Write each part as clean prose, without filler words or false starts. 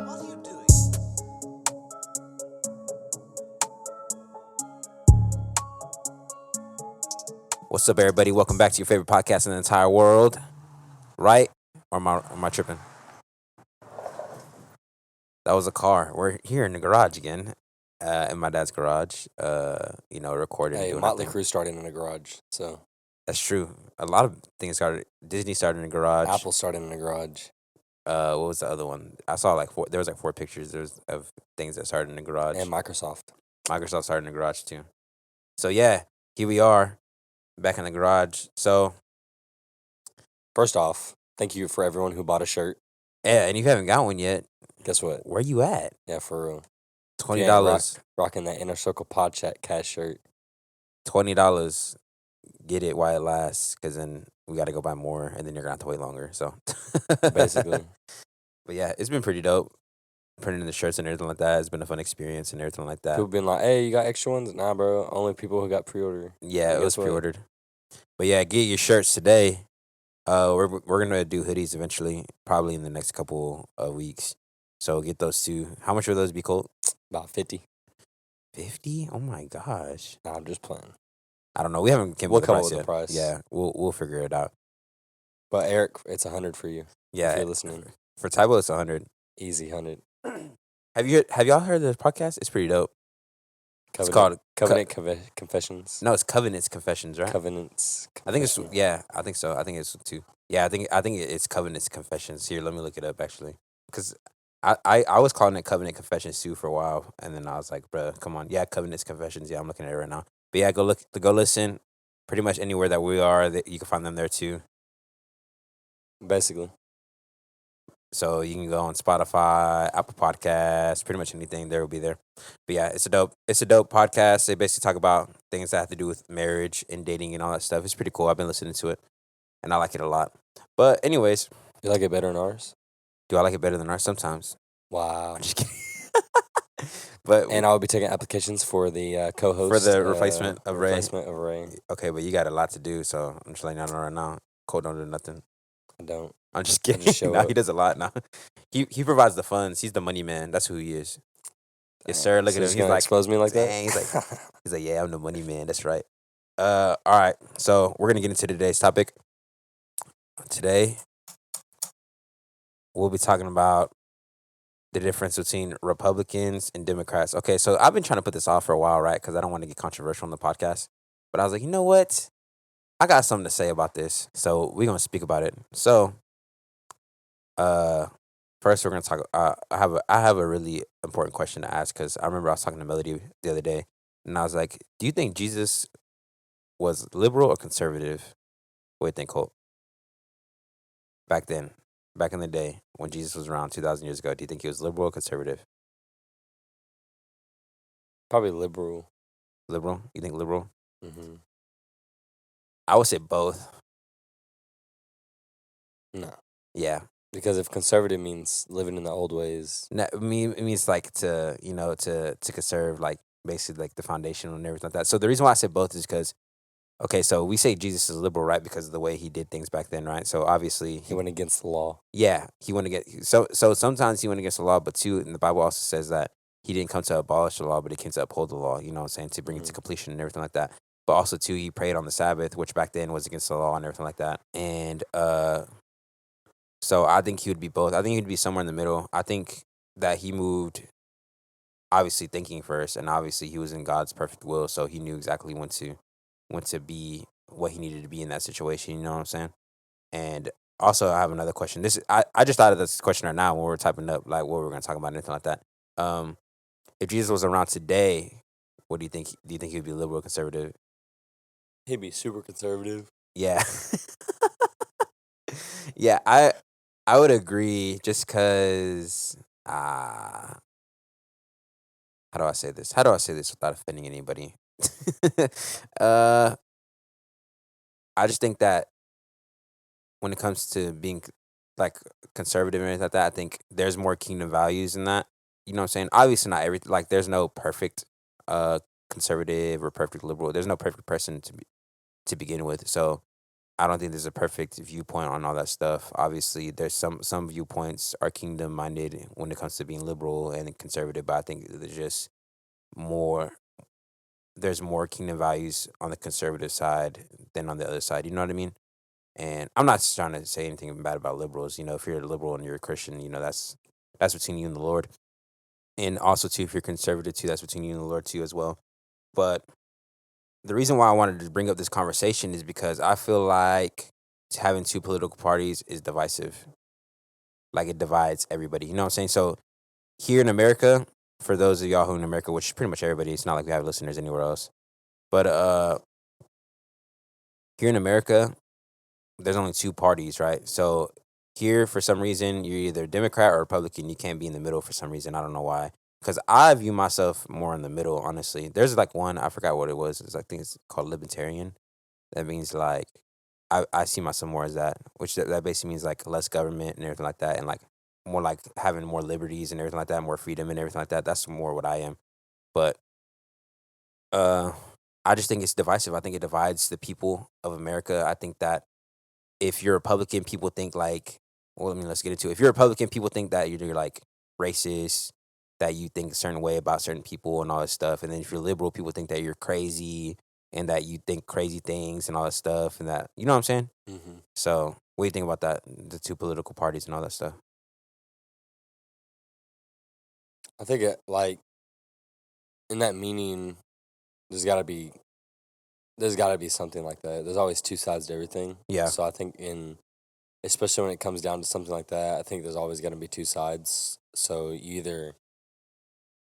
what are you doing? What's up, everybody? Welcome back to your favorite podcast in the entire world. Right? Or am I tripping? That was a car. We're here in the garage again, in my dad's garage. Recording, Hey, doing our Motley thing. Crue started in a garage, so That's true. A lot of things started. Disney started in the garage. Apple started in a garage. What was the other one? I saw like four. There was like four pictures. Of things that started in the garage. And Microsoft. Microsoft started in the garage too. So yeah, here we are, back in the garage. So First off, thank you for everyone who bought a shirt. yeah, and if you haven't got one yet, Guess what? where you at? Yeah, for real. $20. Rocking that Inner Circle Pod Chat cash shirt. $20. Get it while it lasts, because then we got to go buy more, and then you're gonna have to wait longer. So Basically. But yeah, it's been pretty dope. Printing the shirts and everything like that. It's been a fun experience and everything like that. People been like, hey, you got extra ones? Nah, bro. Only people who got pre-order. Yeah, And it was guess what? pre-ordered. But yeah, get your shirts today. We're gonna do hoodies eventually, probably in the next couple of weeks. So get those too. How much would those be, Colt? About 50. 50? Oh my gosh. Nah, I'm just playing. I don't know. We haven't came We'll up with come up the with a price yet. price. Yeah, we'll figure it out. But Eric, it's 100 for you. Yeah, If you're listening. for Tybo, it's 100. Easy 100. Have y'all heard of this podcast? It's pretty dope. It's called Covenant Confessions. No, it's Covenant's Confessions, right? Covenants. I think it's Confession. I think so. I think it's two. Yeah, I think it's Covenant's Confessions. Here, let me look it up actually, because I was calling it Covenant Confessions too for a while, and then I was like, bruh, come on, yeah, Covenant's Confessions. Yeah, I'm looking at it right now. But yeah, go listen. Pretty much anywhere that we are, that you can find them there too. Basically. So you can go on Spotify, Apple Podcasts, pretty much anything. There will be there. But yeah, it's a dope podcast. They basically talk about things that have to do with marriage and dating and all that stuff. It's pretty cool. I've been listening to it, and I like it a lot. But anyways, You like it better than ours? do I like it better than ours? Sometimes. Wow. I'm just kidding. But And I'll be taking applications for the co-host. For the replacement of Ray. Replacement of Ray. okay, but you got a lot to do, so I'm just letting you know right now. Cole don't do nothing. I don't. I'm just kidding. just show No, up. he does a lot now. He provides the funds. He's the money man. That's who he is. Yes, sir. Look So at him. he's He's gonna like, expose me like that. dang, he's like, yeah, I'm the money man. That's right. All right. So we're gonna get into today's topic. Today, we'll be talking about the difference between Republicans and Democrats. Okay, so I've been trying to put this off for a while, right? Because I don't want to get controversial on the podcast. But I was like, you know what? I got something to say about this. So we're gonna speak about it. So, first we're gonna talk. I have a really important question to ask, because I remember I was talking to Melody the other day, and I was like, do you think Jesus was liberal or conservative? What do you think, Colt? Back then, back in the day when Jesus was around 2,000 years ago, do you think he was liberal or conservative? Probably liberal. Liberal? You think liberal? Mm-hmm. I would say both. No, Yeah. because if conservative means living in the old ways, No, it means like to conserve, like basically like the foundation and everything like that. So the reason why I said both is because, okay, so we say Jesus is liberal, right? Because of the way he did things back then, right? So obviously he went against the law. yeah, he went against, so sometimes he went against the law, but too, and the Bible also says that he didn't come to abolish the law, but he came to uphold the law, you know what I'm saying, to bring it to Mhm. completion and everything like that. But also too, he prayed on the Sabbath, which back then was against the law and everything like that. And so I think he would be both. I think he'd be somewhere in the middle. I think that he moved obviously thinking first, and obviously he was in God's perfect will, so he knew exactly when to be what he needed to be in that situation, you know what I'm saying? And also, I have another question. I just thought of this question right now when we were typing up like what we were gonna talk about, anything like that. If Jesus was around today, what do you think? Do you think he'd be liberal or conservative? He'd be super conservative. Yeah, yeah. I would agree, just because. How do I say this? How do I say this without offending anybody? uh, I just think that when it comes to being like conservative and everything like that, I think there's more kingdom values in that. You know what I'm saying? Obviously, not everything. Like, there's no perfect conservative or perfect liberal. There's no perfect person to begin with. So I don't think there's a perfect viewpoint on all that stuff. Obviously, there's some viewpoints are kingdom minded when it comes to being liberal and conservative, but I think there's just more there's more kingdom values on the conservative side than on the other side. You know what I mean? And I'm not trying to say anything bad about liberals. If you're a liberal and you're a Christian, that's between you and the Lord. And also too, if you're conservative too, that's between you and the Lord too as well. But the reason why I wanted to bring up this conversation is because I feel like having two political parties is divisive. Like it divides everybody. You know what I'm saying? So here in America, for those of y'all who in America, which is pretty much everybody, it's not like we have listeners anywhere else. But here in America, there's only two parties, right? So here, for some reason, you're either Democrat or Republican. You can't be in the middle for some reason. I don't know why. Because I view myself more in the middle, honestly. There's like one, I forgot what it was. I think it's called libertarian. That means like, I see myself more as that, which that basically means like less government and everything like that. And like more like having more liberties and everything like that, more freedom and everything like that. That's more what I am. But uh, I just think it's divisive. I think it divides the people of America. I think that if you're Republican, people think like, well, I mean, let's get into it. If you're Republican, people think that you're like racist, that you think a certain way about certain people and all this stuff. And then if you're liberal, people think that you're crazy and that you think crazy things and all that stuff. And that, you know what I'm saying? Mm-hmm. So, what do you think about that? The two political parties and all that stuff. I think like in that meaning, there's got to be something like that. There's always two sides to everything. Yeah. So I think especially when it comes down to something like that, I think there's always going to be two sides. So you either,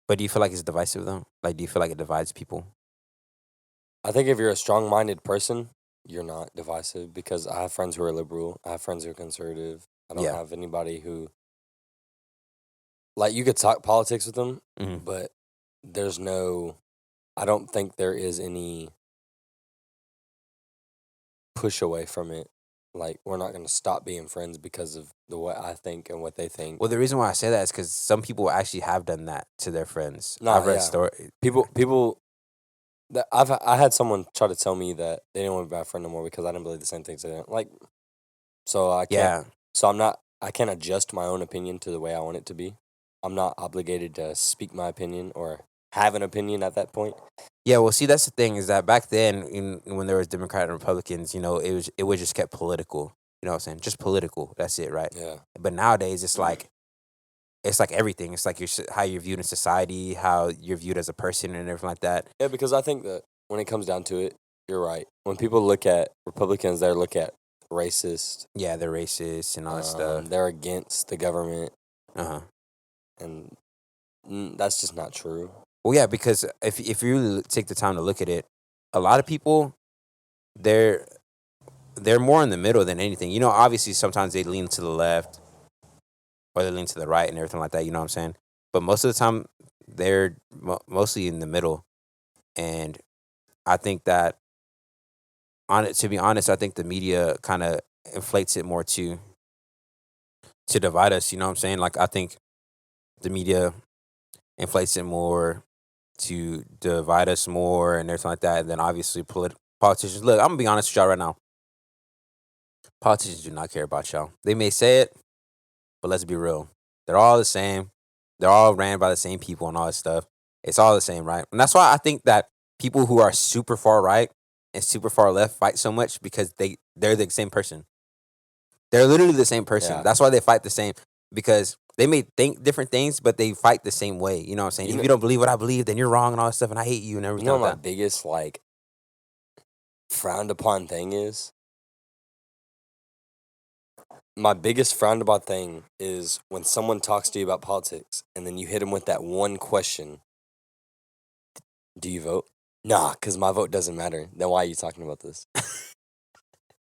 But do you feel like it's divisive though? Like, do you feel like it divides people? I think if you're a strong-minded person, you're not divisive, because I have friends who are liberal. I have friends who are conservative. I don't Yeah. have anybody who, like, you could talk politics with them, Hmm. but there's no, I don't think there is any push away from it. Like, we're not going to stop being friends because of the way I think and what they think. Well, the reason why I say that is because some people actually have done that to their friends. Nah, I've read yeah. story. People that I had someone try to tell me that they didn't want to be my friend no more because I didn't believe the same things they didn't. Like, so I can't. Yeah. So I can't adjust my own opinion to the way I want it to be. I'm not obligated to speak my opinion or have an opinion at that point. Yeah, well, see, that's the thing is that back then, when there was Democrat and Republicans, it was just kept political. You know what I'm saying? Just political. That's it, right? Yeah. But nowadays, it's like everything. It's like how you're viewed in society, how you're viewed as a person, and everything like that. Yeah, because I think that when it comes down to it, you're right. When people look at Republicans, they look at racist. Yeah, they're racist and all that stuff. They're against the government, Uh-huh. and that's just not true. Well, yeah, because if you really take the time to look at it, a lot of people they're they're more in the middle than anything. Obviously sometimes they lean to the left or they lean to the right and everything like that. You know what I'm saying? But most of the time they're mostly in the middle, and I think that to be honest, I think the media kind of inflates it more to divide us. You know what I'm saying? Like I think the media inflates it more to divide us more and everything like that. And then obviously politicians. Look, I'm gonna be honest with y'all right now. Politicians do not care about y'all. They may say it, but let's be real. They're all the same. They're all ran by the same people and all that stuff. It's all the same, right? And that's why I think that people who are super far right and super far left fight so much because they're the same person. They're literally the same person. Yeah. That's why they fight the same, because they may think different things, but they fight the same way. You know what I'm saying? If you don't believe what I believe, then you're wrong and all that stuff, and I hate you and everything. You know like what my biggest like frowned upon thing is? My biggest frowned upon thing is when someone talks to you about politics and then you hit them with that one question. Do you vote? Nah, because my vote doesn't matter. Then why are you talking about this?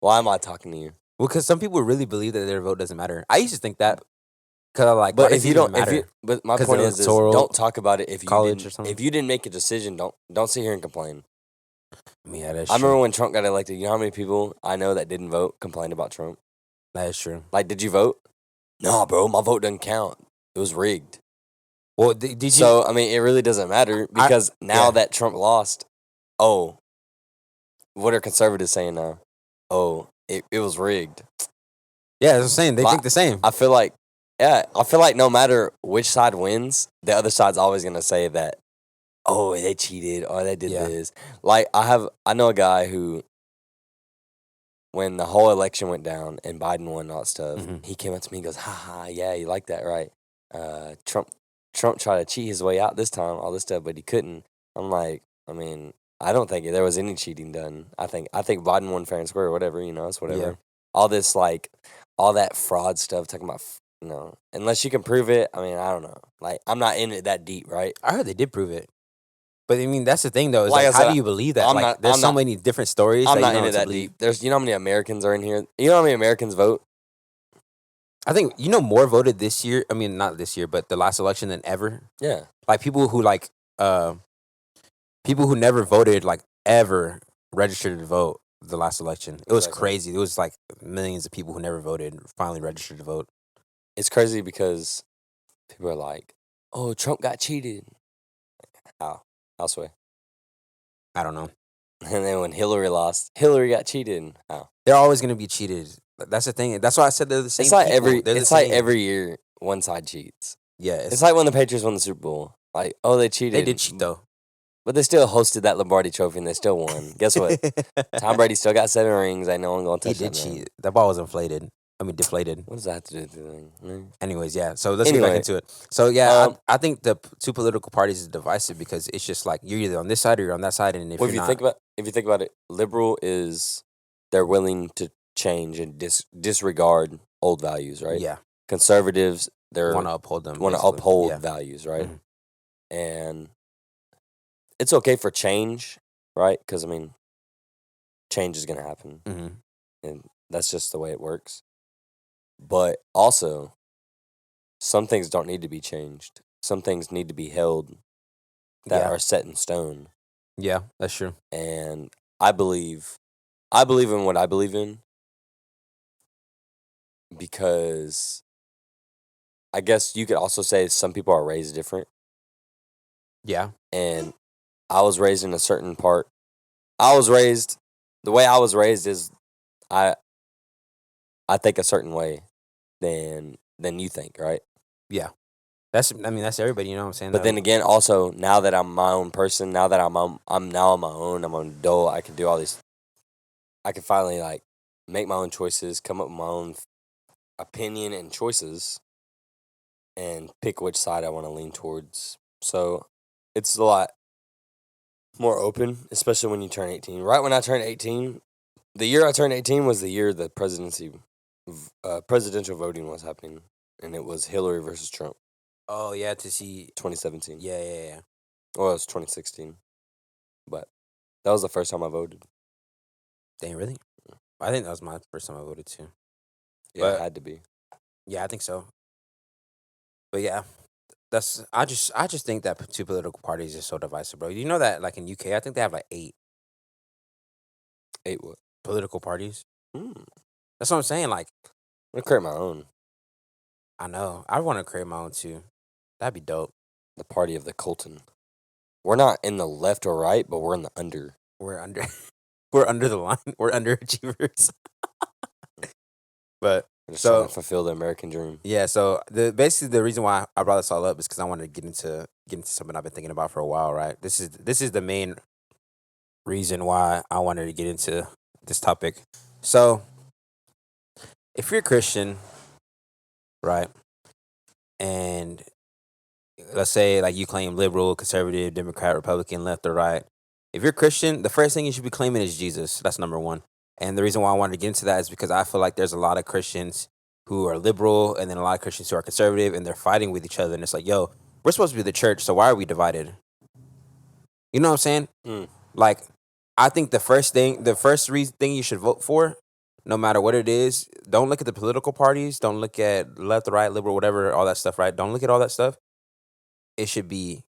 Why am I talking to you? Well, because some people really believe that their vote doesn't matter. I used to think that. Cause I'm like, But why does if it you even don't, matter? but my 'Cause point the is electoral don't talk about it if you college or didn't, something? if you didn't make a decision. Don't sit here and complain. Yeah, that's I true. remember when Trump got elected. You know how many people I know that didn't vote complained about Trump? That is true. Like, did you vote? Nah, bro, my vote doesn't count. It was rigged. Well, did you? So I mean, it really doesn't matter because now yeah. that Trump lost, what are conservatives saying now? Oh, it was rigged. Yeah, that's what I'm saying. They But think the same. I feel like no matter which side wins, the other side's always gonna say that, oh, they cheated or they did Yeah. this. Like I know a guy who, when the whole election went down and Biden won and all that stuff, Mhm. he came up to me and goes, "Ha ha, yeah, you like that, right? Trump tried to cheat his way out this time, all this stuff, but he couldn't." I'm like, I mean, I don't think there was any cheating done. I think Biden won fair and square or whatever. It's whatever. Yeah. All this all that fraud stuff talking about, unless you can prove it. I mean, I don't know. Like, I'm not in it that deep, right? I heard they did prove it. But I mean, that's the thing though. Is Like like, I how said, do you believe that? I'm Like, not- there's I'm so not- many different stories. I'm that not you know in it to that believe. deep. There's, how many Americans are in here? You know how many Americans vote? I think more voted this year. I mean, not this year, but the last election than ever. Yeah. Like people who people who never voted like ever registered to vote the last election. It was Exactly. crazy. It was like millions of people who never voted finally registered to vote. It's crazy because people are like, "Oh, Trump got cheated." How? I'll swear. I don't know. And then when Hillary lost, Hillary got cheated. How? They're always gonna be cheated. That's the thing. That's why I said they're the same. It's like people. They're the it's like same. every year one side cheats. Yeah, It's like when the Patriots won the Super Bowl. Like, oh, they cheated. they did cheat though. But they still hosted that Lombardi Trophy and they still won. Guess what? Tom Brady still got 7 rings. Ain't no one gonna He touch did that man. cheat. That ball was inflated. I mean, deflated. What does that have to do with anything? Anyways, yeah. So let's get back Anyway, into it. So yeah, um, I think the two political parties is divisive because it's just like you're either on this side or you're on that side, and if Well, you're not, if you think about it, liberal is they're willing to change and disregard old values, right? yeah, Conservatives, they're want to uphold them. want to basically. uphold Yeah. values, right? Mhm. And it's okay for change, right? Because I mean, change is gonna happen, Mhm. and that's just the way it works. But also, some things don't need to be changed. Some things need to be held that Yeah. are set in stone. Yeah, that's true. And I believe in what I believe in because I guess you could also say some people are raised different. Yeah. And I was raised in a certain part. The way I was raised is I think a certain way than you think, right? Yeah. That's that's everybody, you know what I'm saying? But then again, also now that I'm my own person, now that I'm now on my own, I'm an adult, I can do all these. I can finally like make my own choices, come up with my own opinion and choices, and pick which side I want to lean towards. So it's a lot more open, especially when you turn 18. Right when I turned 18, the year I turned 18 was the year the presidential voting was happening, and it was Hillary versus Trump, Oh yeah, to see 2017. yeah. Well, it was 2016, but that was the first time I voted. Dang, really? I think that was my first time I voted too. Yeah, But it had to be. yeah, I think so. But yeah, I just think that two political parties is so divisive, bro. You know that like in UK, I think they have like 8 8 what? political parties. Hmm. That's what I'm saying. Like I'm gonna create my own. I know I want to create my own too. That'd be dope. The party of the Colton. We're not in the left or right, but we're in the under. We're under we're under the line. We're underachievers. But We're just so trying to fulfill the American dream. yeah, so basically the reason why I brought this all up is because I wanted to get into something I've been thinking about for a while, right? This is the main reason why I wanted to get into this topic. So if you're a Christian, right, and let's say like you claim liberal, conservative, Democrat, Republican, left or right. If you're Christian, the first thing you should be claiming is Jesus. That's number one. And the reason why I wanted to get into that is because I feel like there's a lot of Christians who are liberal and then a lot of Christians who are conservative and they're fighting with each other. And it's like, yo, we're supposed to be the church, so why are we divided? You know what I'm saying? Mm. Like, I think the first thing you should vote for, no matter what it is, don't look at the political parties, don't look at left, right, liberal, whatever, all that stuff, right? Don't look at all that stuff. It should be,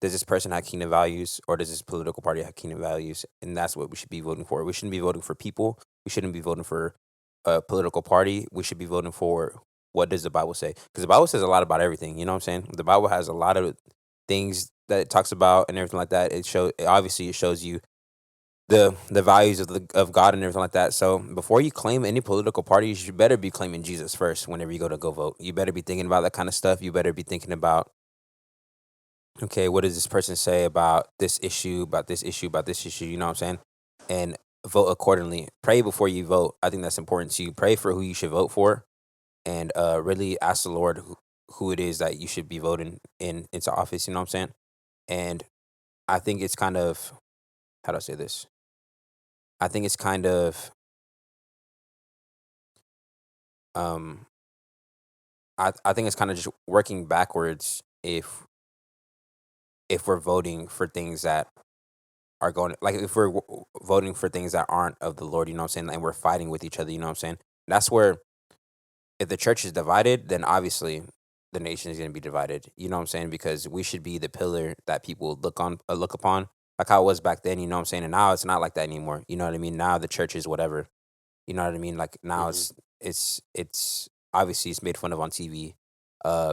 does this person have kingdom values or does this political party have kingdom values? And that's what we should be voting for. We shouldn't be voting for people. We shouldn't be voting for a political party. We should be voting for what does the Bible say? Because the Bible says a lot about everything. You know what I'm saying? The Bible has a lot of things that it talks about and everything like that. It shows you the values of God and everything like that. So before you claim any political party, you should better be claiming Jesus first. Whenever you go vote, you better be thinking about that kind of stuff. You better be thinking about, okay, what does this person say about this issue, about this issue, about this issue? You know what I'm saying? And vote accordingly. Pray before you vote. I think that's important to you. Pray for who you should vote for, and really ask the Lord who it is that you should be voting into office. You know what I'm saying? And I think it's kind of, how do I say this? I think it's kind of um I think it's kind of just working backwards if we're voting for things that are going, like, if we're voting for things that aren't of the Lord, you know what I'm saying, and we're fighting with each other, you know what I'm saying. That's where, if the church is divided, then obviously the nation is going to be divided. You know what I'm saying? Because we should be the pillar that people look upon, like how it was back then. You know what I'm saying? And now it's not like that anymore. You know what I mean? Now the church is whatever. You know what I mean? Like now Hmm. it's obviously it's made fun of on TV.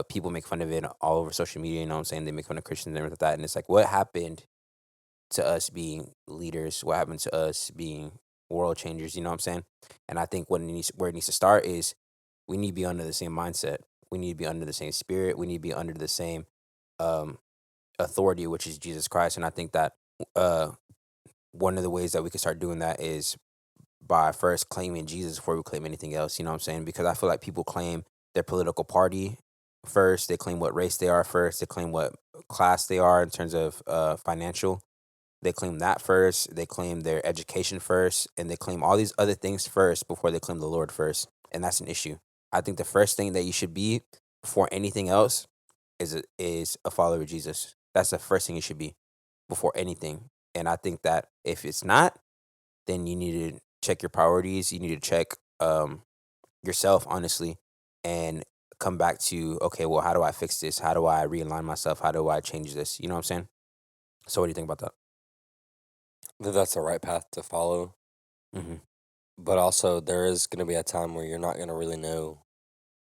People make fun of it all over social media. You know what I'm saying? They make fun of Christians and everything like that. And it's like, what happened to us being leaders? What happened to us being world changers? You know what I'm saying? And I think where it needs to start is we need to be under the same mindset. We need to be under the same spirit. We need to be under the same um, authority, which is Jesus Christ. And I think that uh, one of the ways that we can start doing that is by first claiming Jesus before we claim anything else. You know what I'm saying? Because I feel like people claim their political party first. They claim what race they are first. They claim what class they are in terms of financial. They claim that first. They claim their education first, and they claim all these other things first before they claim the Lord first. And that's an issue. I think the first thing that you should be before anything else is a follower of Jesus. That's the first thing you should be before anything. And I think that if it's not, then you need to check your priorities. You need to check yourself honestly, and come back to, okay, well, how do I fix this? How do I realign myself? How do I change this? You know what I'm saying? So, what do you think about that? That's the right path to follow. Hmm. But also, there is going to be a time where you're not going to really know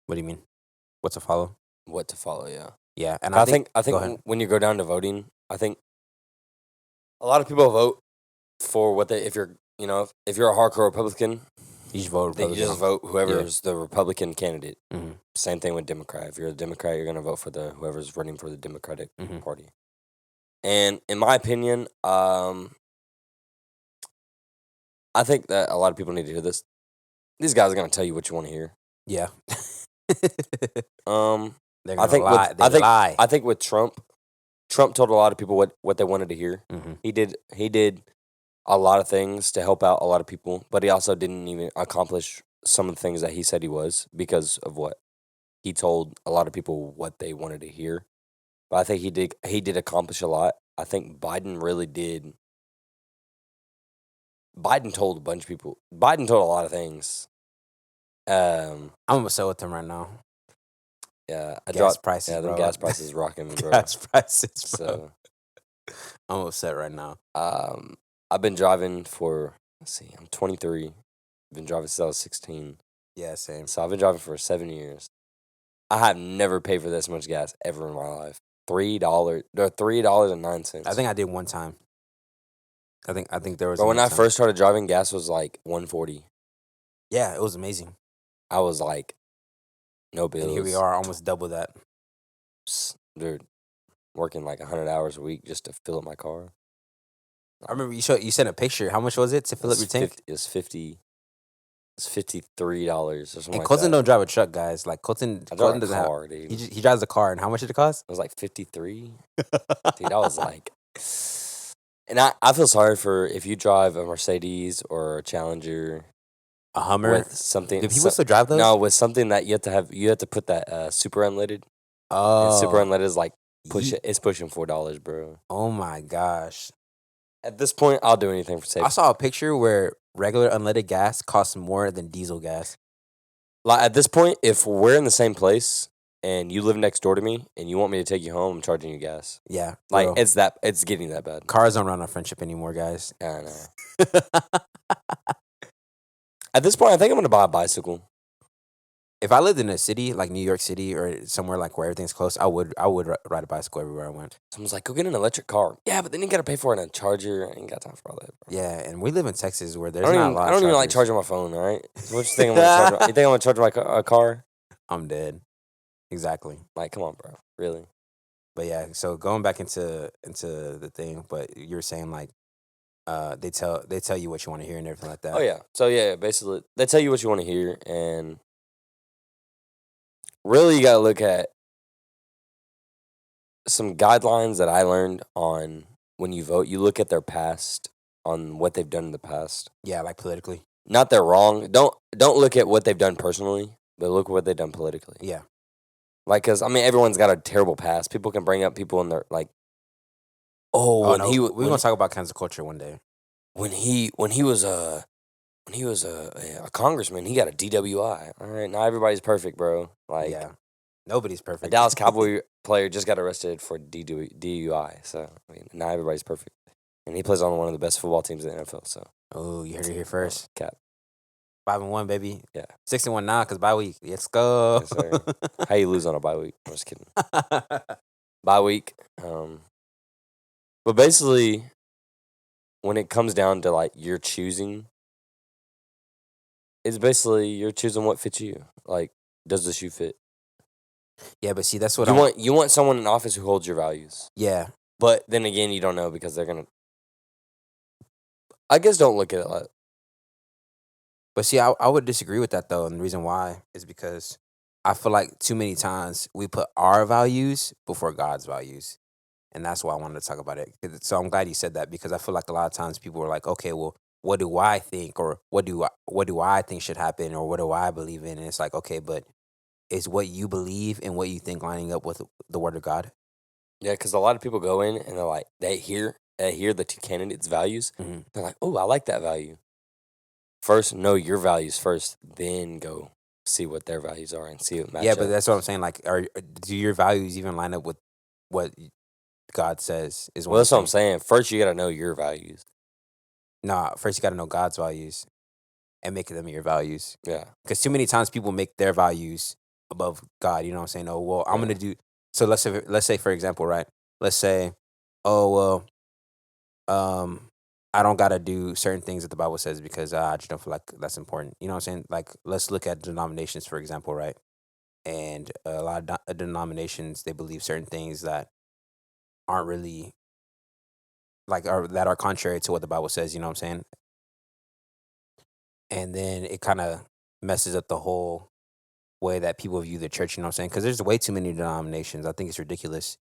What do you mean? What's a follow? what to follow. Yeah. Yeah, and I I think, think I go think ahead. when you go down to voting, I think a lot of people vote for what they. If you're if you're a hardcore Republican, You should vote then you Republican. just vote Yeah. whoever's the Republican candidate. Hmm. Same thing with Democrat. If you're a Democrat, you're gonna vote for the whoever's running for the Democratic Hmm. Party. And in my opinion, I think that a lot of people need to hear this. These guys are gonna tell you what you want to hear. Yeah. Um, They're I gonna think lie. with They lie. I think with Trump told a lot of people what they wanted to hear. Hmm. He did a lot of things to help out a lot of people, but he also didn't even accomplish some of the things that he said he was because of what he told a lot of people what they wanted to hear. But I think he did accomplish a lot. I think Biden really did. Biden told a bunch of people. Biden told a lot of things. I'm upset with them right now. Yeah, I Gas dropped. prices, Yeah, them bro. gas prices rocking me, bro. Gas prices, bro. So, I'm upset right now. I've been driving for. Let's see, I'm 23. I've been driving since I was 16. Yeah, same. So I've been driving for 7 years. I have never paid for this much gas ever in my life. $3, or $3.09. I think I did one time. I think there was But when one I time. first started driving, gas was like 140. Yeah, it was amazing. I was like, no bills. And here we are, almost double that. Dude, working like 100 hours a week just to fill up my car. I remember you sent a picture. How much was it to fill up your tank? It's $53 or something And like Colton that. don't drive a truck, guys. Like Colton I drive a doesn't have. car, dude. He drives a car, and how much did it cost? It was like 53. Dude, I was like, and I feel sorry for if you drive a Mercedes or a Challenger A Hummer. with something. Do people still drive those? No, with something that you have to put that super unleaded. And super Oh, unleaded is like ye- it's pushing $4, bro. oh my gosh! At this point, I'll do anything for I safety. saw a picture where regular unleaded gas costs more than diesel gas. Like at this point, if we're in the same place and you live next door to me and you want me to take you home, I'm charging you gas. Yeah, Like bro. it's getting that bad. Cars don't run on friendship anymore, guys. I know. At this point, I think I'm gonna buy a bicycle. if I lived in a city like New York City or somewhere like where everything's close, I would ride a bicycle everywhere I went. Someone's like, go get an electric car. Yeah, but then you gotta pay for it and a charger. I ain't got time for all that, bro. Yeah, and we live in Texas where there's not a I lot of don't even like chargers. charging my phone. All right. So what you think I'm gonna charge? You think I'm gonna charge a car? I'm dead. Exactly. Like, come on, bro. Really? But yeah, so going back into the thing, but you were saying like they tell you what you want to hear and everything like Oh that. yeah. So yeah, basically they tell you what you want to hear, and really you gotta look at some guidelines that I learned on when you vote. You look at their past, on what they've done in the past. Yeah, like politically. Not they're wrong. Don't look at what they've done personally, but look at what they've done politically. Yeah. Like, cause I mean, everyone's got a terrible past. People can bring up people in their like, oh, Oh no, we're gonna talk about cancel culture one day. when he was a congressman, he got a DWI. All right, not everybody's perfect, bro. Like, Yeah, nobody's a perfect. Dallas Cowboy player just got arrested for DUI. So I mean, not everybody's perfect, and he plays on one of the best football teams in the NFL. So Oh, you heard it here first. cap, 5-1, baby. yeah, 6-1 now, cause bye week. Let's go. yes sir. How you lose on a bye week? I'm just kidding. Bye week. But basically, when it comes down to like you're choosing, it's basically you're choosing what fits you. Like, does the shoe fit? Yeah, but see, that's what You want someone in office who holds your values. Yeah, But then again, you don't know because they're gonna. I guess don't look at it like. but see, I would disagree with that though, and the reason why is because I feel like too many times we put our values before God's values, and that's why I wanted to talk about it. So I'm glad you said that because I feel like a lot of times people are like, okay, well, what do I think, or what do I think should happen, or what do I believe in? And it's like, okay, but is what you believe and what you think lining up with the word of God? Yeah, because a lot of people go in and they're like, they hear the two candidates' values. Hmm. They're like, oh, I like that value. First, know your values first, then go see what their values are and see what Yeah, match but up. that's what I'm saying. Like, do your values even line up with what God says? Is what Well, I'm that's what I'm saying. saying. First, you gotta know your values. Nah, first you got to know God's values and make them your values. Yeah, Because too many times people make their values above God. You know what I'm saying? Oh well, I'm yeah, gonna do. So let's say for example, right? Let's say, oh I don't gotta do certain things that the Bible says because I just don't feel like that's important. You know what I'm saying? Like let's look at denominations for example, right? And a lot of denominations they believe certain things that aren't really like that are contrary to what the Bible says. You know what I'm saying? And then it kind of messes up the whole way that people view the church, you know what I'm saying? Because there's way too many denominations. I think it's ridiculous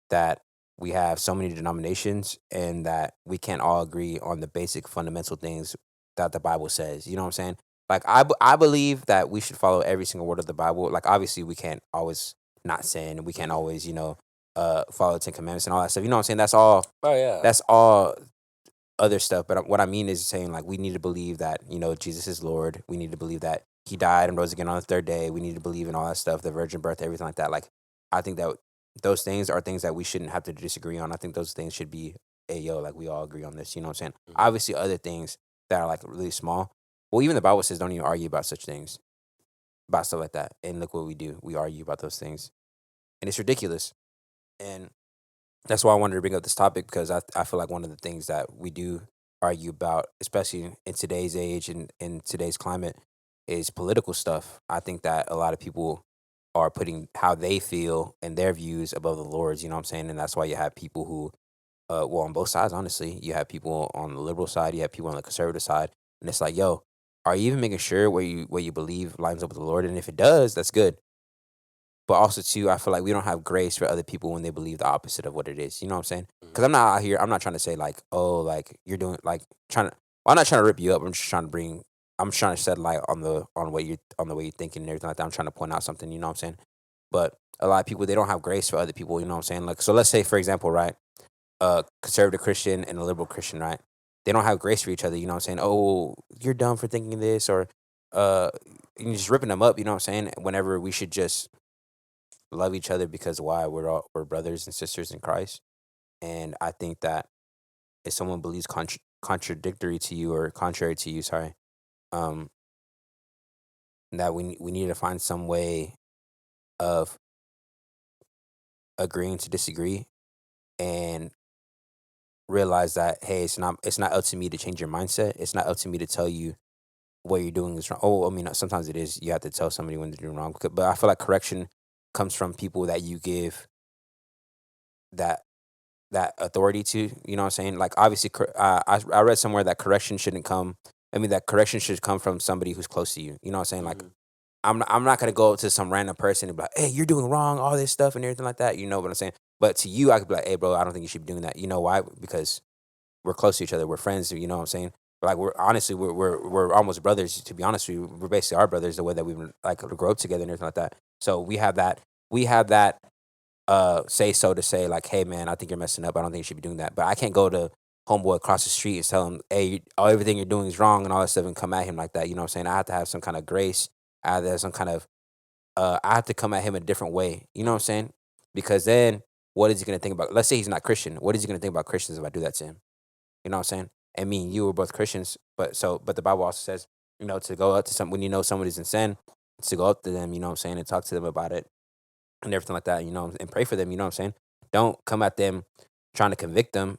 that we have so many denominations and that we can't all agree on the basic fundamental things that the Bible says. You know what I'm saying? Like, I believe that we should follow every single word of the Bible. Like, obviously, we can't always not sin. We can't always, follow the Ten Commandments and all that stuff. You know what I'm saying? oh yeah, That's all other stuff. But what I mean is saying like we need to believe that Jesus is Lord. We need to believe that He died and rose again on the third day. We need to believe in all that stuff, the virgin birth, everything like that. Like I think that those things are things that we shouldn't have to disagree on. I think those things should be, hey yo, like we all agree on this. You know what I'm saying? mhm, Obviously, other things that are like really small. Well, even the Bible says don't even argue about such things, about stuff like that. And look what we do. We argue about those things, and it's ridiculous. And that's why I wanted to bring up this topic because I feel like one of the things that we do argue about, especially in today's age and in today's climate, is political stuff. I think that a lot of people are putting how they feel and their views above the Lord's, you know what I'm saying? And that's why you have people who, well, on both sides, honestly, you have people on the liberal side, you have people on the conservative side, and it's like, yo, are you even making sure what you believe lines up with the Lord? And if it does, that's good. But also too, I feel like we don't have grace for other people when they believe the opposite of what it is. You know what I'm saying? mhm, Because I'm not out here. I'm not trying to say like, oh, like you're doing like trying to. Well, I'm not trying to rip you up. I'm just trying to bring. I'm trying to shed light on the way you're thinking and everything like that. I'm trying to point out something. You know what I'm saying? But a lot of people they don't have grace for other people. You know what I'm saying? Like so, let's say for example, right, a conservative Christian and a liberal Christian, right? They don't have grace for each other. You know what I'm saying? Oh, you're dumb for thinking this, or and you're just ripping them up. You know what I'm saying? Whenever we should just love each other because why we're brothers and sisters in Christ. And I think that if someone believes contradictory to you or contrary to you, sorry, um, that we need to find some way of agreeing to disagree and realize that, hey, it's not up to me to change your mindset. It's not up to me to tell you what you're doing is wrong. Oh, I mean, sometimes it is. You have to tell somebody when they're doing wrong. But I feel like correction comes from people that you give that that authority to. You know what I'm saying? Like, obviously, I read somewhere that correction shouldn't come. I mean, that correction should come from somebody who's close to you. You know what I'm saying? Like, Mhm. I'm not gonna go to some random person and be like, hey, you're doing wrong, all this stuff and everything like that. You know what I'm saying? But to you, I could be like, hey, bro, I don't think you should be doing that. You know why? Because we're close to each other. We're friends. You know what I'm saying? Like, we're honestly, we're almost brothers. To be honest with you, we're basically our brothers. The way that we've been, like, grow up together and everything like that. So we have that say so to say, like, hey man, I think you're messing up. I don't think you should be doing that. But I can't go to homeboy across the street and tell him, hey, everything you're doing is wrong and all that stuff, and come at him like that. You know what I'm saying? I have to have some kind of grace. I have to have some kind of I have to come at him a different way. You know what I'm saying? Because then what is he gonna think about? Let's say he's not Christian. What is he gonna think about Christians if I do that to him? You know what I'm saying? And me and you were both Christians, but the Bible also says, to go up to some when you know somebody's in sin, to go up to them, you know what I'm saying, and talk to them about it and everything like that, and pray for them, you know what I'm saying? Don't come at them trying to convict them,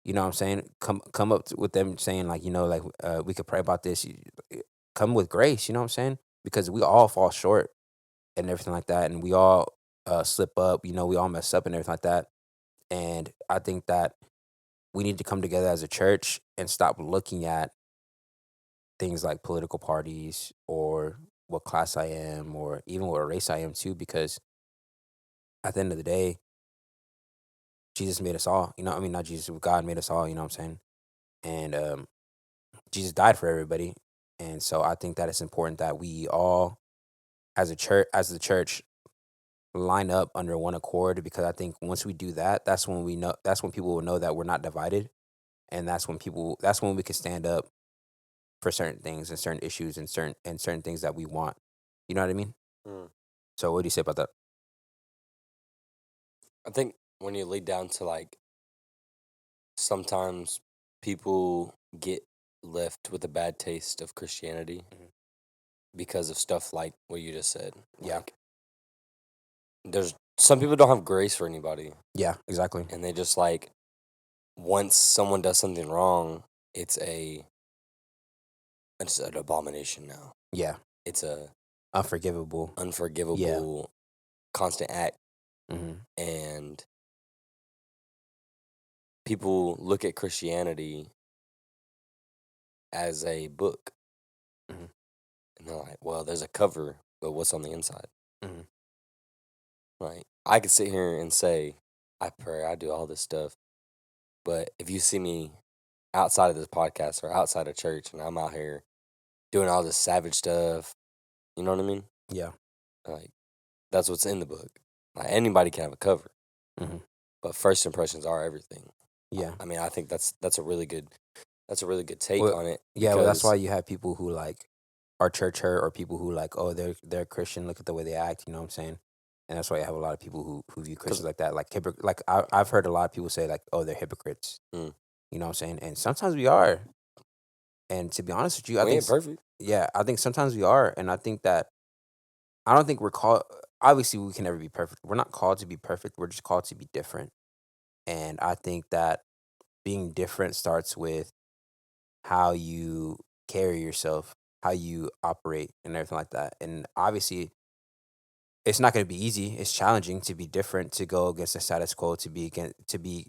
you know what I'm saying? Come up with them saying, like, like, we could pray about this. Come with grace, you know what I'm saying? Because we all fall short and everything like that, and we all slip up, we all mess up and everything like that. And I think that we need to come together as a church and stop looking at things like political parties or what class I am or even what race I am too, because at the end of the day, Jesus made us all. I mean, not Jesus, God made us all. You know what I'm saying? And Jesus died for everybody, and so I think that it's important that we all, as the church, line up under one accord. Because I think once we do that, that's when people will know that we're not divided, and that's when we can stand up for certain things and certain issues and certain things that we want. You know what I mean? Mm. So what do you say about that? I think when you lead down to like sometimes people get left with a bad taste of Christianity Mhm. because of stuff like what you just said. Yeah. Like there's some people don't have grace for anybody, Yeah, exactly. and they just like once someone does something wrong, it's an abomination now. Yeah. It's a Unforgivable. Yeah. unforgivable constant act, Hmm. and people look at Christianity as a book, Hmm. and they're like, "Well, there's a cover, but what's on the inside?" Hmm. Like I could sit here and say, "I pray, I do all this stuff," but if you see me outside of this podcast or outside of church, and I'm out here doing all this savage stuff, you know what I mean? Yeah. Like that's what's in the book. Like anybody can have a cover, Hmm. but first impressions are everything. Yeah. I mean, I think that's a really good take Well, on it yeah. Well, that's why because you have people who, like, are church hurt, or people who, like, oh, they're Christian. Look at the way they act. You know what I'm saying? And that's why you have a lot of people who view because Christians like that. Like, like, I've heard a lot of people say, like, oh, they're hypocrites. mm, You know what I'm saying? And sometimes we are. And to be honest with you, we ain't perfect. yeah, I think sometimes we are. And I think that I don't think we're called. Obviously, we can never be perfect. We're not called to be perfect. We're just called to be different. And I think that being different starts with how you carry yourself, how you operate, and everything like that. And obviously, it's not going to be easy. It's challenging to be different, to go against the status quo, to be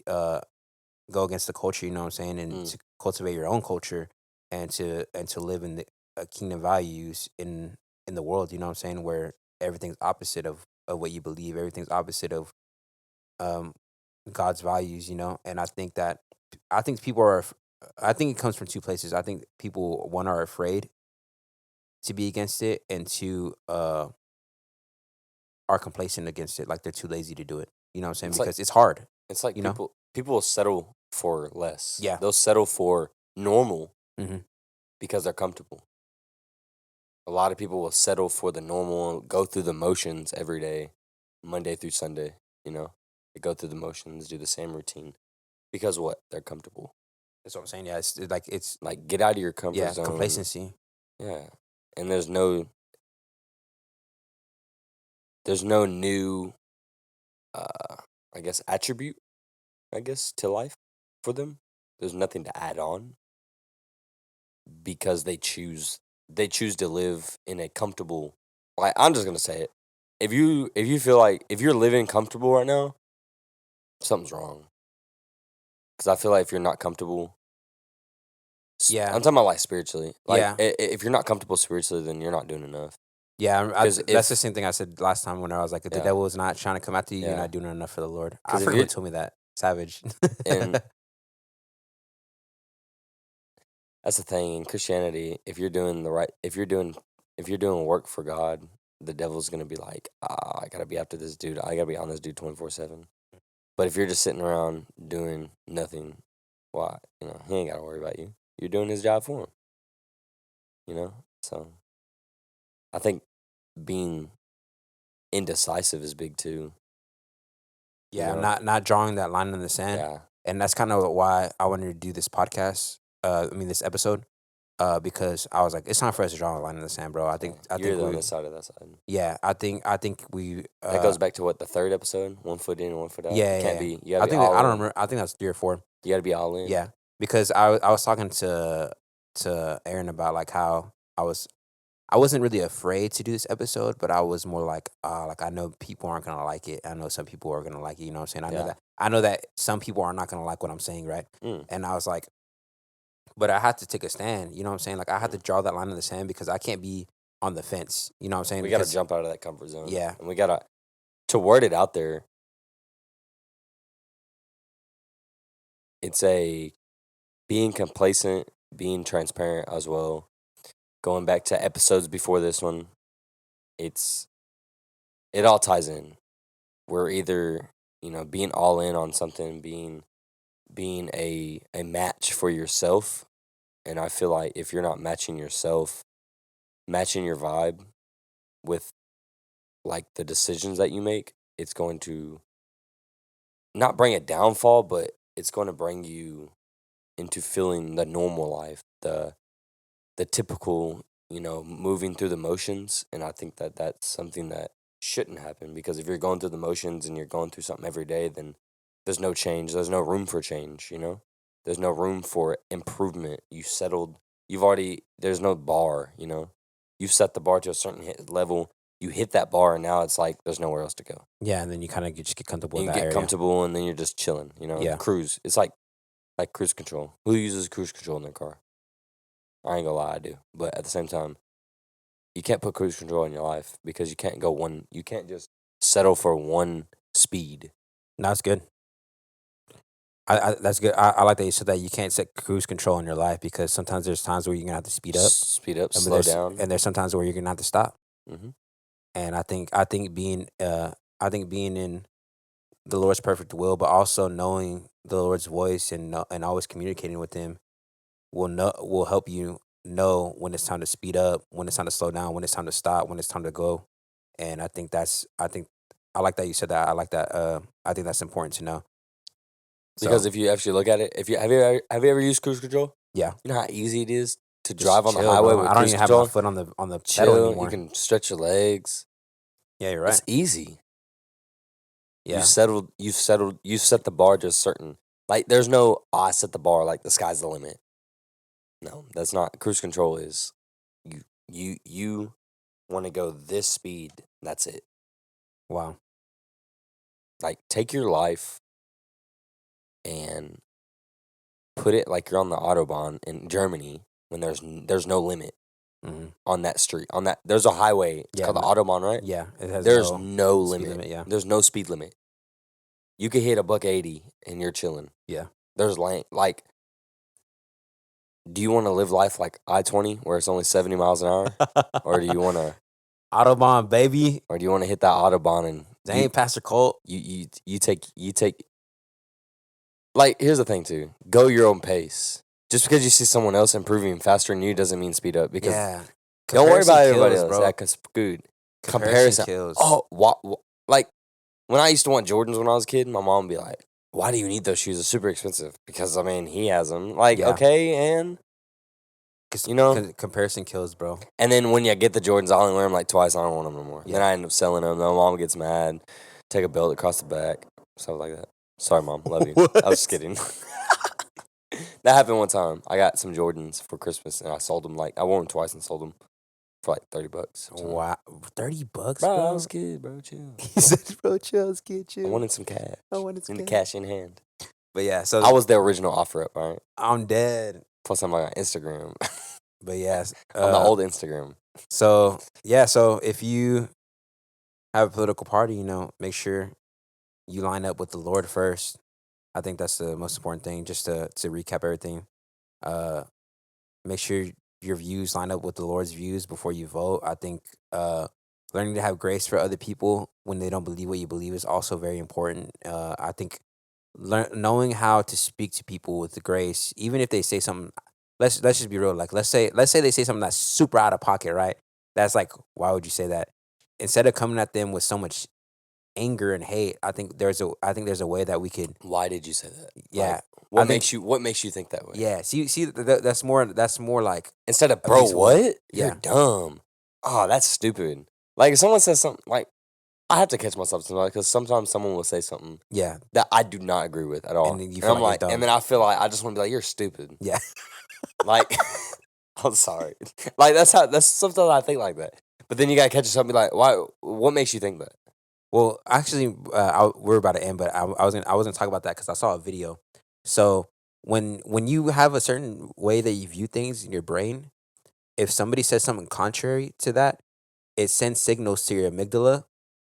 go against the culture. You know what I'm saying, and Mm. to cultivate your own culture, and to live in the kingdom values in the world. You know what I'm saying, where everything's opposite of what you believe. Everything's opposite of um God's values. And I think people are. I think it comes from two places. I think people, one, are afraid to be against it, and two, are complacent against it. Like, they're too lazy to do it. You know what I'm saying? It's like Because it's hard. it's like You know? people will settle for less. Yeah. They'll settle for normal Hmm. because they're comfortable. A lot of people will settle for the normal, go through the motions every day, Monday through Sunday, you know? They go through the motions, do the same routine because what? They're comfortable. That's what I'm saying. Yeah. It's like, Like get out of your comfort yeah, zone. complacency. Yeah. And there's no there's no new, I guess, attribute, to life for them. There's nothing to add on because they choose to live in a comfortable. Like, I'm just gonna say it. If you feel like if you're living comfortable right now, something's wrong. Because I feel like if you're not comfortable, Yeah, I'm talking about like spiritually. Like, yeah, if you're not comfortable spiritually, then you're not doing enough. yeah. Because That's the if same thing I said last time when I was like, if the yeah, devil is not trying to come after you, you're yeah. not doing enough for the Lord. I Because if forgot who you told me that. Savage. and that's the thing in Christianity. If you're doing the right, if you're doing work for God, the devil's gonna be like, I gotta be after this dude. I gotta be on this dude 24/7. But if you're just sitting around doing nothing, why? He ain't gotta worry about you. You're doing his job for him. So I think being indecisive is big too. You Yeah, know, not drawing that line in the sand, yeah. and that's kind of why I wanted to do this podcast. This episode, because I was like, it's time for us to draw a line in the sand, bro. I Yeah. think, I You're think either on we, this side or that side. yeah, I think we, That goes back to what the third episode: 1 foot in, 1 foot out. yeah, You yeah, can't yeah. be. You gotta I be think that, all I don't in. remember. I think that's 3 or 4. You gotta be all in. Yeah, because I was talking to Aaron about like how I wasn't really afraid to do this episode, but I was more like I know people aren't gonna like it. I know some people are gonna like it. You know what I'm saying? Yeah. I know that some people are not gonna like what I'm saying, right? Mm. And I was like, but I had to take a stand. You know what I'm saying? Like I had to Mm. draw that line in the sand because I can't be on the fence. You know what I'm saying? We gotta Because jump out of that comfort zone. yeah, And we gotta to word it out there. It's a being complacent, being transparent as well. Going back to episodes before this one, it's it all ties in. We're either being all in on something, being a match for yourself, and I feel like if you're not matching yourself, matching your vibe with like the decisions that you make, it's going to not bring a downfall, but it's going to bring you into feeling the normal life, the typical, moving through the motions. And I think that that's something that shouldn't happen because if you're going through the motions and you're going through something every day, then there's no change. There's no room for change. There's no room for improvement. There's no bar. You've set the bar to a certain level. You hit that bar, and now it's like there's nowhere else to go. yeah, and then you kind of just get comfortable And in you that get area. comfortable, and then you're just chilling. Yeah, Cruise. It's like cruise control. Who uses cruise control in their car? I ain't gonna lie, I do. But at the same time, you can't put cruise control in your life because you can't go one. You can't just settle for one speed. that's good. That's good. I like that you said that you can't set cruise control in your life because sometimes there's times where you're gonna have to speed up, Speed up, and slow down. there's sometimes where you're gonna have to stop. Hmm. And I think being in the Lord's perfect will, but also knowing the Lord's voice and always communicating with Him will help you know when it's time to speed up, when it's time to slow down, when it's time to stop, when it's time to go. And I think I like that you said that. I like that. I think that's important to know. Because So if you actually look at it, if you have you ever used cruise control? yeah, You know how easy it is to just drive on the chill, highway bro. with I don't cruise even have my control. foot on the pedal Chill. You anymore. can stretch your legs. Yeah, you're It's right. easy. You Yeah, settled. You've settled. You've set the bar to a certain. Like, there's no. Oh, I set the bar. Like, the sky's the limit. No, that's not. Cruise control is. You want to go this speed. That's it. wow. Like, take your life and put it like you're on the autobahn in Germany when there's no limit Hmm. on that street. On that, there's a highway. It's Yeah, called the autobahn, right? yeah. It has There's no no speed limit. limit. Yeah, There's no speed limit. You could hit a buck 80 and you're chilling. yeah. There's lane. Like, do you want to live life like I-20 where it's only 70 miles an hour, or do you want to, Autobahn, baby. hit that autobahn and They ain't Pastor Colt. you take. Like, here's the thing too. Go your own pace. Just because you see someone else improving faster than you doesn't mean speed up. Because Yeah. don't worry Comparison about everybody kills, else. bro. Yeah, because dude, Comparison comparison. kills. Oh, like when I used to want Jordans when I was a kid, my mom would be like, "Why do you need those shoes? They're super expensive." Because I mean, he has them. Like, Yeah. okay, and You know? Comparison kills, bro. And then when you get the Jordans, I only wear them like twice. I don't want them no more. Yeah. Then I end up selling them. My mom gets mad. Take a belt across the back. Stuff like that. Sorry, Mom. Love you. I was just kidding. That happened one time. I got some Jordans for Christmas, and I sold them. Like, I wore them twice and sold them for like $30. Wow, $30, Bro, bro. I was a kid, bro. Chill. He said, "Bro, chill, kid, chill." I wanted some cash. some cash in hand. But yeah, so I was the original offer up, all right? I'm dead. Plus, I'm on Instagram. But yes, On the old Instagram. So yeah, so if you have a political party, you know, make sure you line up with the Lord first. I think that's the most important thing. Just to recap everything, uh, make sure your views line up with the Lord's views before you vote. I think learning to have grace for other people when they don't believe what you believe is also very important. I think knowing how to speak to people with the grace, even if they say something. Let's just be real. Like let's say they say something that's super out of pocket, right? That's like, why would you say that? Instead of coming at them with so much anger and hate, I think there's a way that we could. Why did you say that? Yeah. Like, what makes you think that way? Yeah. See, that's more like instead of bro, what? You're Yeah. dumb. Oh, that's stupid. Like if someone says something, like I have to catch myself sometimes because sometimes someone will say something Yeah. that I do not agree with at all, And then you and feel I'm like you're dumb. and then I feel like I just want to be like, you're stupid. Yeah. Like, I'm sorry. Like that's sometimes I think like that. But then you gotta catch yourself and be like, why? What makes you think that? Well, actually, we're about to end, but I was gonna talk about that because I saw a video. So when you have a certain way that you view things in your brain, if somebody says something contrary to that, it sends signals to your amygdala,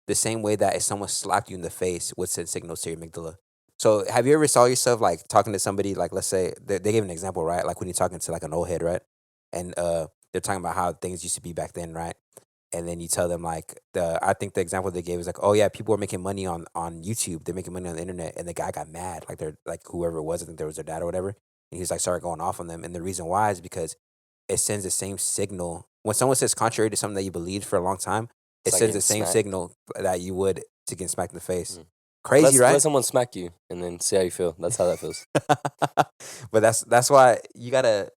the same way that if someone slapped you in the face would send signals to your amygdala. So have you ever saw yourself like talking to somebody, like let's say they gave an example, right? Like when you're talking to like an old head, right? And they're talking about how things used to be back then, right? And then you tell them like I think the example they gave is like, oh yeah, people are making money on YouTube, they're making money on the internet, and the guy got mad, like they're like whoever it was, I think there was their dad or whatever, and he's like started going off on them, and the reason why is because it sends the same signal when someone says contrary to something that you believed for a long time. It It's like sends the getting same smacked. signal that you would to get smacked in the face. Mm. Crazy, right? Let someone smack you and then see how you feel. That's how that feels. But that's why you gotta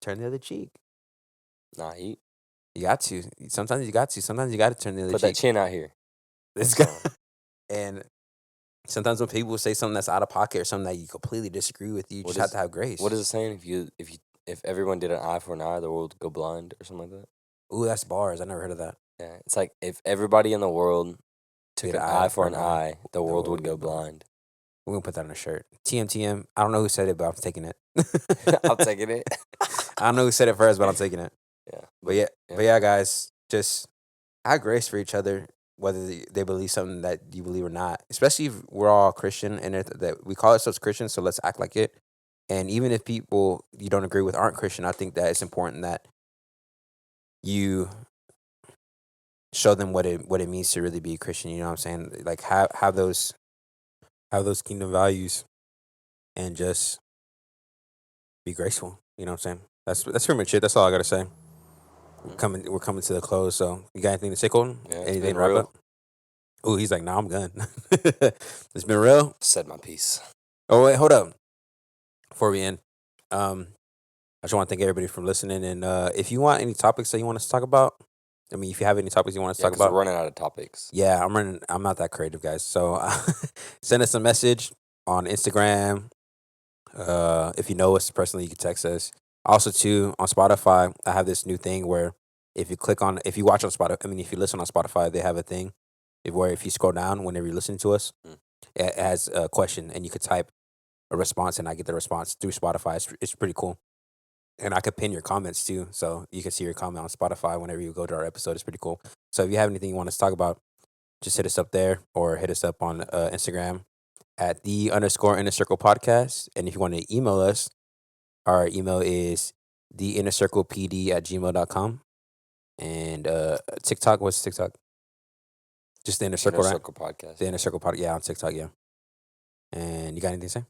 turn the other cheek. Nah, You got to. Sometimes you got to. Sometimes you got to turn the other put cheek. that chin out here. This guy. And sometimes when people say something that's out of pocket or something that you completely disagree with, you just have to have grace. What is it saying? If everyone did an eye for an eye, the world would go blind or something like that. Ooh, that's bars. I never heard of that. Yeah, it's like if everybody in the world took Did an eye for an eye, the world would go blind. We're gonna put that on a shirt. TM. I don't know who said it, but I'm taking it. I'm taking it. I don't know who said it first, but I'm taking it. Yeah. But yeah, guys, just have grace for each other, whether they believe something that you believe or not. Especially if we're all Christian and that we call ourselves Christians, so let's act like it. And even if people you don't agree with aren't Christian, I think that it's important that you show them what it means to really be a Christian. You know what I'm saying? Like have those kingdom values, and just be graceful. You know what I'm saying? That's pretty much it. That's all I gotta say. We're coming to the close. So you got anything to say, Colton? Yeah, Anything to wrap up? Oh, he's like, nah, I'm done. It's been real. Said my piece. Oh wait, hold up. Before we end, I just want to thank everybody for listening. And if you want any topics that you want us to talk about, I mean, if you have any topics you want us to talk about, we're running out of topics. Yeah, I'm not that creative, guys. So send us a message on Instagram. If you know us personally, you can text us. Also, too, on Spotify, I have this new thing where if you watch on Spotify, I mean, if you listen on Spotify, they have a thing where if you scroll down whenever you listen to us, it has a question, and you could type a response, and I get the response through Spotify. It's pretty cool. And I could pin your comments too, so you can see your comment on Spotify whenever you go to our episode. It's pretty cool. So if you have anything you want us to talk about, just hit us up there or hit us up on Instagram at _inner circle podcast. And if you want to email us, our email is theinnercirclepd@gmail.com. And TikTok, what's TikTok? Just the Inner Circle, right? Circle podcast. The Inner Circle podcast, yeah, on TikTok, yeah. And you got anything to say?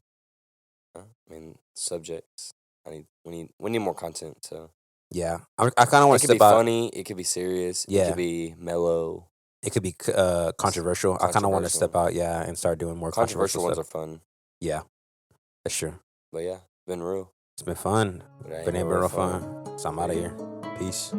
I mean, subjects. We need more content. So yeah, I kind of want to step out. It could be funny. It could be serious. Yeah. It could be mellow. It could be controversial. I kind of want to step out, and start doing more controversial ones stuff. are fun. Yeah, that's true. But yeah, been real. It's been fun. But it ain't Been been able real real fun. fun. So I'm out of here. Peace.